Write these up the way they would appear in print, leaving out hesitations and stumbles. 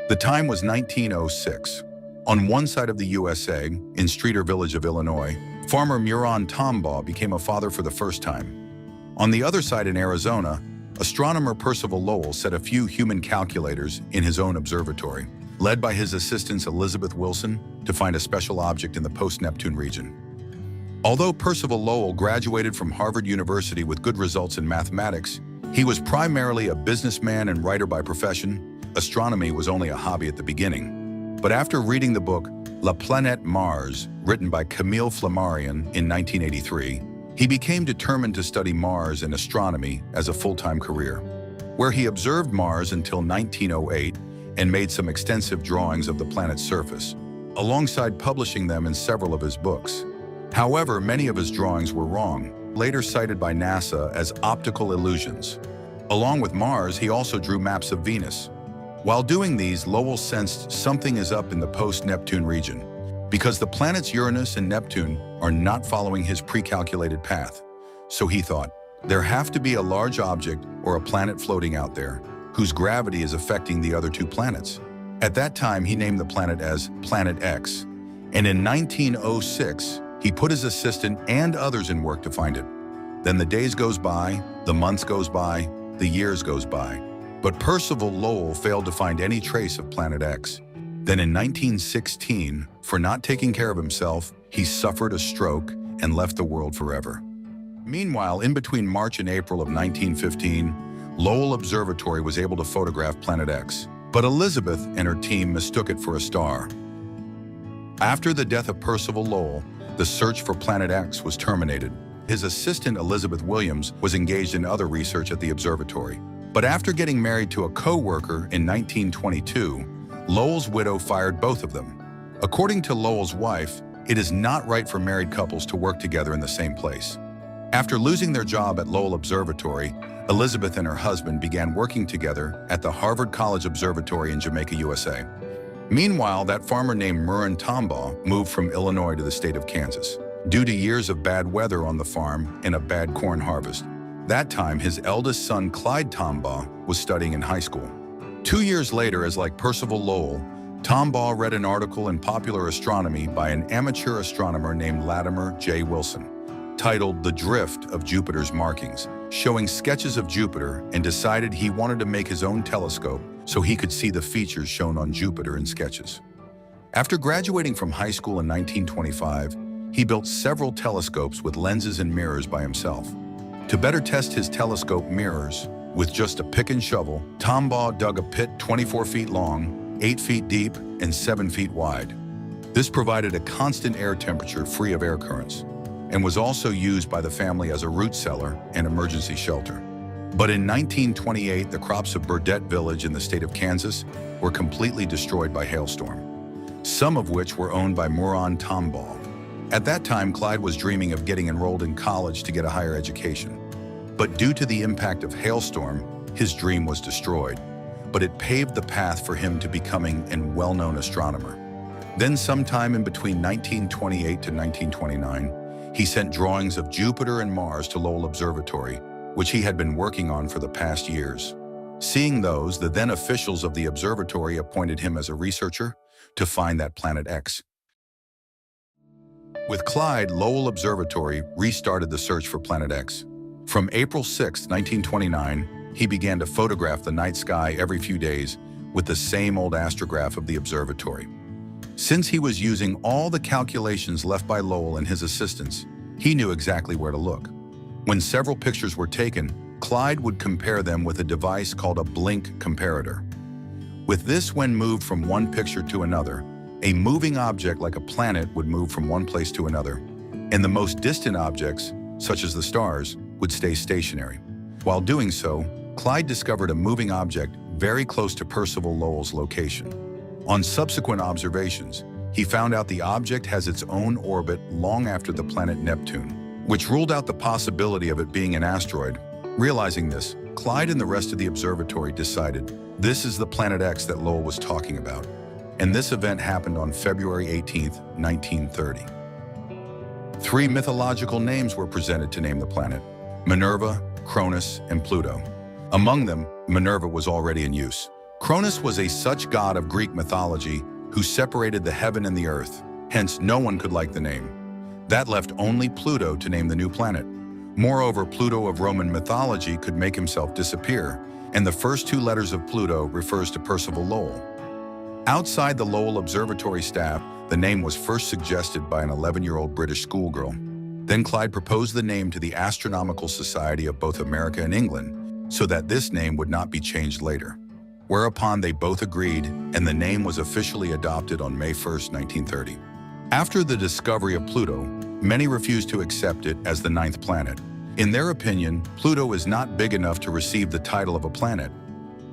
The time was 1906. On one side of the USA, in Streeter Village of Illinois, farmer Clyde Tombaugh became a father for the first time. On the other side in Arizona, astronomer Percival Lowell set a few human calculators in his own observatory, led by his assistants Elizabeth Wilson, to find a special object in the post-Neptune region. Although Percival Lowell graduated from Harvard University with good results in mathematics, he was primarily a businessman and writer by profession. Astronomy was only a hobby at the beginning. But after reading the book La Planète Mars, written by Camille Flammarion in 1983, he became determined to study Mars and astronomy as a full-time career, where he observed Mars until 1908 and made some extensive drawings of the planet's surface, alongside publishing them in several of his books. However, many of his drawings were wrong, later cited by NASA as optical illusions. Along with Mars, he also drew maps of Venus. While doing these, Lowell sensed something is up in the post-Neptune region, because the planets Uranus and Neptune are not following his pre-calculated path. So he thought, there have to be a large object or a planet floating out there whose gravity is affecting the other two planets. At that time, he named the planet as Planet X, and in 1906, he put his assistant and others in work to find it. Then the days goes by, the months goes by, the years goes by, but Percival Lowell failed to find any trace of Planet X. Then in 1916, for not taking care of himself, he suffered a stroke and left the world forever. Meanwhile, in between March and April of 1915, Lowell Observatory was able to photograph Planet X, but Elizabeth and her team mistook it for a star. After the death of Percival Lowell, the search for Planet X was terminated. His assistant Elizabeth Williams was engaged in other research at the observatory. But after getting married to a co-worker in 1922, Lowell's widow fired both of them. According to Lowell's wife, it is not right for married couples to work together in the same place. After losing their job at Lowell Observatory, Elizabeth and her husband began working together at the Harvard College Observatory in Jamaica, USA. Meanwhile, that farmer named Clyde Tombaugh moved from Illinois to the state of Kansas, due to years of bad weather on the farm and a bad corn harvest. That time, his eldest son, Clyde Tombaugh, was studying in high school. 2 years later, as like Percival Lowell, Tombaugh read an article in Popular Astronomy by an amateur astronomer named Latimer J. Wilson, titled The Drift of Jupiter's Markings, showing sketches of Jupiter, and decided he wanted to make his own telescope so he could see the features shown on Jupiter in sketches. After graduating from high school in 1925, he built several telescopes with lenses and mirrors by himself. To better test his telescope mirrors, with just a pick and shovel, Tombaugh dug a pit 24 feet long, 8 feet deep, and 7 feet wide. This provided a constant air temperature free of air currents, and was also used by the family as a root cellar and emergency shelter. But in 1928, the crops of Burdett Village in the state of Kansas were completely destroyed by hailstorm, some of which were owned by Clyde Tombaugh. At that time, Clyde was dreaming of getting enrolled in college to get a higher education. But due to the impact of hailstorm, his dream was destroyed, but it paved the path for him to becoming a well-known astronomer. Then sometime in between 1928 to 1929, he sent drawings of Jupiter and Mars to Lowell Observatory, which he had been working on for the past years. Seeing those, the then officials of the observatory appointed him as a researcher to find that Planet X. With Clyde, Lowell Observatory restarted the search for Planet X. From April 6, 1929, he began to photograph the night sky every few days with the same old astrograph of the observatory. Since he was using all the calculations left by Lowell and his assistants, he knew exactly where to look. When several pictures were taken, Clyde would compare them with a device called a blink comparator. With this, when moved from one picture to another, a moving object like a planet would move from one place to another, and the most distant objects, such as the stars, would stay stationary. While doing so, Clyde discovered a moving object very close to Percival Lowell's location. On subsequent observations, he found out the object has its own orbit long after the planet Neptune, which ruled out the possibility of it being an asteroid. Realizing this, Clyde and the rest of the observatory decided this is the Planet X that Lowell was talking about, and this event happened on February 18, 1930. 3 mythological names were presented to name the planet: Minerva, Cronus, and Pluto. Among them, Minerva was already in use. Cronus was a such god of Greek mythology who separated the heaven and the earth, hence no one could like the name. That left only Pluto to name the new planet. Moreover, Pluto of Roman mythology could make himself disappear, and the first two letters of Pluto refers to Percival Lowell. Outside the Lowell Observatory staff, the name was first suggested by an 11-year-old British schoolgirl. Then Clyde proposed the name to the Astronomical Society of both America and England, so that this name would not be changed later. Whereupon they both agreed, and the name was officially adopted on May 1, 1930. After the discovery of Pluto, many refused to accept it as the ninth planet. In their opinion, Pluto is not big enough to receive the title of a planet.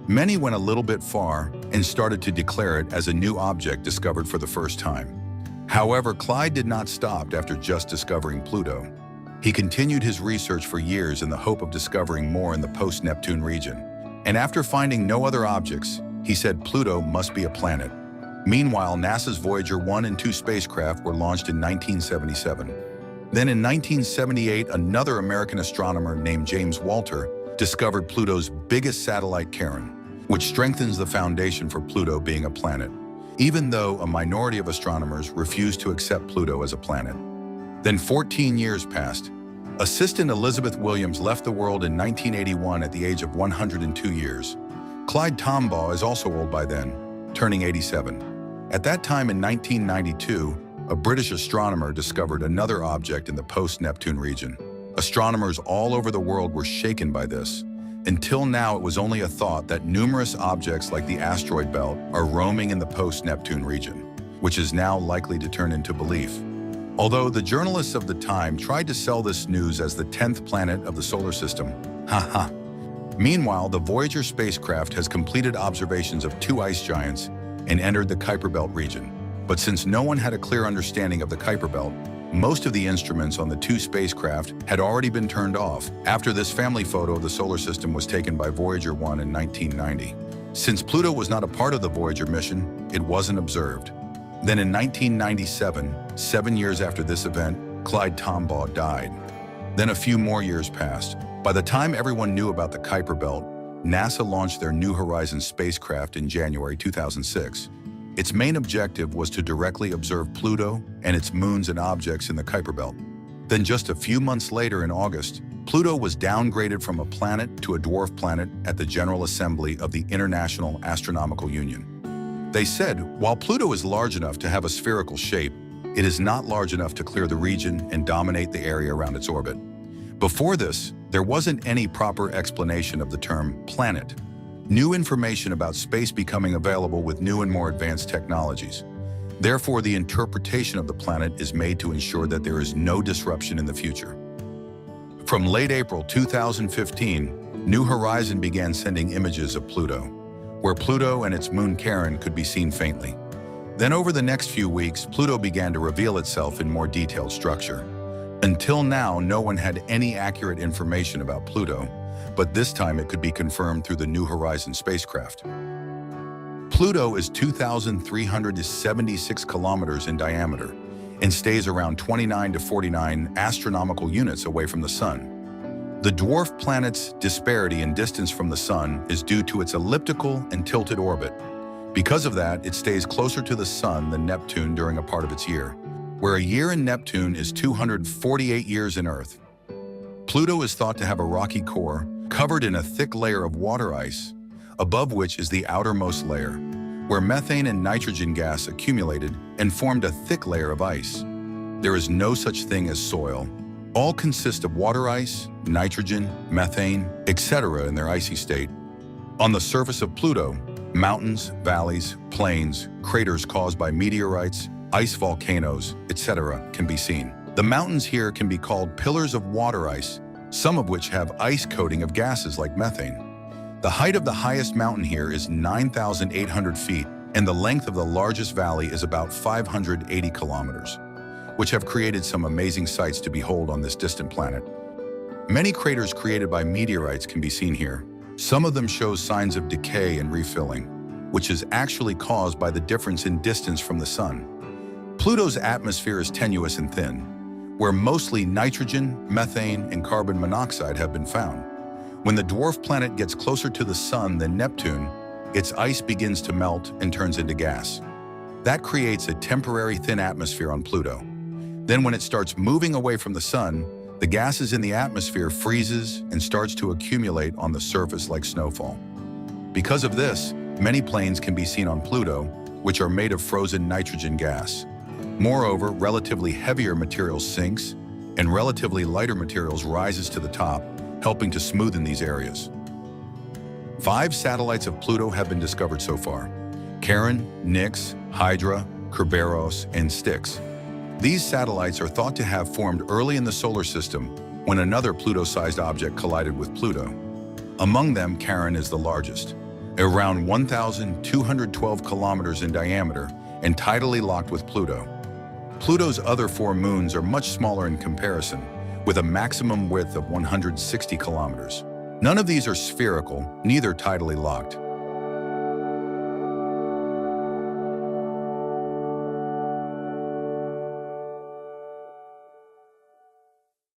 Many went a little bit far and started to declare it as a new object discovered for the first time. However, Clyde did not stop after just discovering Pluto. He continued his research for years in the hope of discovering more in the post-Neptune region. And after finding no other objects, he said Pluto must be a planet. Meanwhile, NASA's Voyager 1 and 2 spacecraft were launched in 1977. Then in 1978, another American astronomer named James Walter discovered Pluto's biggest satellite, Charon, which strengthens the foundation for Pluto being a planet, even though a minority of astronomers refused to accept Pluto as a planet. Then 14 years passed. Assistant Elizabeth Williams left the world in 1981 at the age of 102 years. Clyde Tombaugh is also old by then, turning 87. At that time in 1992, a British astronomer discovered another object in the post-Neptune region. Astronomers all over the world were shaken by this. Until now, it was only a thought that numerous objects like the asteroid belt are roaming in the post-Neptune region, which is now likely to turn into belief. Although the journalists of the time tried to sell this news as the 10th planet of the solar system, haha. Meanwhile, the Voyager spacecraft has completed observations of two ice giants and entered the Kuiper Belt region. But since no one had a clear understanding of the Kuiper Belt, most of the instruments on the two spacecraft had already been turned off after this family photo of the solar system was taken by Voyager 1 in 1990. Since Pluto was not a part of the Voyager mission, it wasn't observed. Then in 1997, 7 years after this event, Clyde Tombaugh died. Then a few more years passed. By the time everyone knew about the Kuiper Belt, NASA launched their New Horizons spacecraft in January 2006. Its main objective was to directly observe Pluto and its moons and objects in the Kuiper Belt. Then just a few months later in August, Pluto was downgraded from a planet to a dwarf planet at the General Assembly of the International Astronomical Union. They said, while Pluto is large enough to have a spherical shape, it is not large enough to clear the region and dominate the area around its orbit. Before this, there wasn't any proper explanation of the term planet. New information about space becoming available with new and more advanced technologies. Therefore, the interpretation of the planet is made to ensure that there is no disruption in the future. From late April 2015, New Horizons began sending images of Pluto, where Pluto and its moon Charon could be seen faintly. Then over the next few weeks, Pluto began to reveal itself in more detailed structure. Until now, no one had any accurate information about Pluto, but this time it could be confirmed through the New Horizons spacecraft. Pluto is 2,376 kilometers in diameter and stays around 29 to 49 astronomical units away from the Sun. The dwarf planet's disparity in distance from the Sun is due to its elliptical and tilted orbit. Because of that, it stays closer to the Sun than Neptune during a part of its year, where a year in Neptune is 248 years in Earth. Pluto is thought to have a rocky core covered in a thick layer of water ice, above which is the outermost layer, where methane and nitrogen gas accumulated and formed a thick layer of ice. There is no such thing as soil. All consist of water ice, nitrogen, methane, etc. in their icy state. On the surface of Pluto, mountains, valleys, plains, craters caused by meteorites, ice volcanoes, etc. can be seen. The mountains here can be called pillars of water ice, some of which have ice coating of gases like methane. The height of the highest mountain here is 9,800 feet, and the length of the largest valley is about 580 kilometers, which have created some amazing sights to behold on this distant planet. Many craters created by meteorites can be seen here. Some of them show signs of decay and refilling, which is actually caused by the difference in distance from the Sun. Pluto's atmosphere is tenuous and thin, where mostly nitrogen, methane, and carbon monoxide have been found. When the dwarf planet gets closer to the Sun than Neptune, its ice begins to melt and turns into gas. That creates a temporary thin atmosphere on Pluto. Then when it starts moving away from the sun, the gases in the atmosphere freezes and starts to accumulate on the surface like snowfall. Because of this, many planes can be seen on Pluto, which are made of frozen nitrogen gas. Moreover, relatively heavier materials sinks, and relatively lighter materials rises to the top, helping to smoothen these areas. 5 satellites of Pluto have been discovered so far: Charon, Nix, Hydra, Kerberos, and Styx. These satellites are thought to have formed early in the solar system when another Pluto-sized object collided with Pluto. Among them, Charon is the largest, around 1,212 kilometers in diameter and tidally locked with Pluto. Pluto's other 4 moons are much smaller in comparison, with a maximum width of 160 kilometers. None of these are spherical, neither tidally locked.